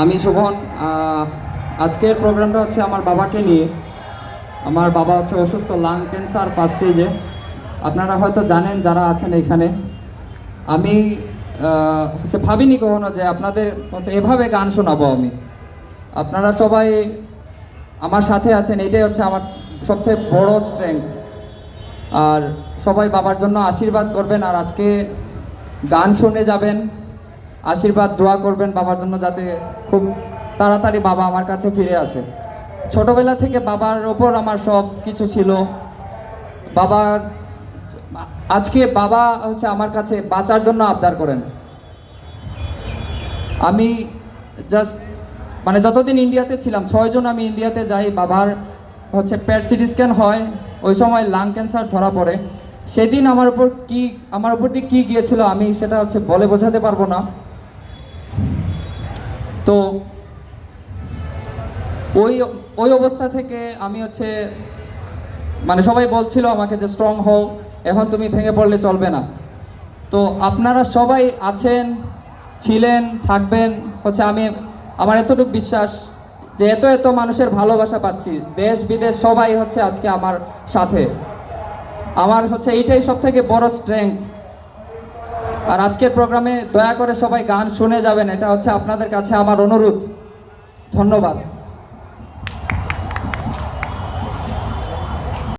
আমি শোভন। আজকের প্রোগ্রামটা হচ্ছে আমার বাবাকে নিয়ে। আমার বাবা হচ্ছে অসুস্থ, লাং ক্যান্সার ফার্স্ট স্টেজে। আপনারা হয়তো জানেন যারা আছেন এখানে। আমি হচ্ছে ভাবিনি কখনো যে আপনাদের হচ্ছে এভাবে গান শোনাবো আমি। আপনারা সবাই আমার সাথে আছেন, এটাই হচ্ছে আমার সবচেয়ে বড় স্ট্রেংথ। আর সবাই বাবার জন্য আশীর্বাদ করবেন, আর আজকে গান শুনে যাবেন, আশীর্বাদ দোয়া করবেন বাবার জন্য, যাতে খুব তাড়াতাড়ি বাবা আমার কাছে ফিরে আসে। ছোটবেলা থেকে বাবার ওপর আমার সব কিছু ছিল। বাবার আজকে বাবা হচ্ছে আমার কাছে বাঁচার জন্য আবদার করেন। আমি জাস্ট মানে যতদিন ইন্ডিয়াতে ছিলাম, 6 জন আমি ইন্ডিয়াতে যাই, বাবার হচ্ছে পেট সিটি স্ক্যান হয়, ওই সময় লাং ক্যান্সার ধরা পড়ে। সেদিন আমার উপর দিয়ে কী গিয়েছিল আমি সেটা হচ্ছে বলে বোঝাতে পারবো না। তো ওই অবস্থা থেকে আমি হচ্ছে মানে সবাই বলছিল আমাকে যে স্ট্রং হও, এখন তুমি ভেঙে পড়লে চলবে না। তো আপনারা সবাই আছেন, ছিলেন, থাকবেন হচ্ছে। আমার এতটুকু বিশ্বাস যে এত মানুষের ভালোবাসা পাচ্ছি, দেশ বিদেশ সবাই হচ্ছে আজকে আমার সাথে। আমার হচ্ছে এইটাই সব থেকে বড় স্ট্রেংথ। আর আজকের প্রোগ্রামে দয়া করে সবাই গান শুনে যাবেন, এটা হচ্ছে আপনাদের কাছে আমার অনুরোধ। ধন্যবাদ।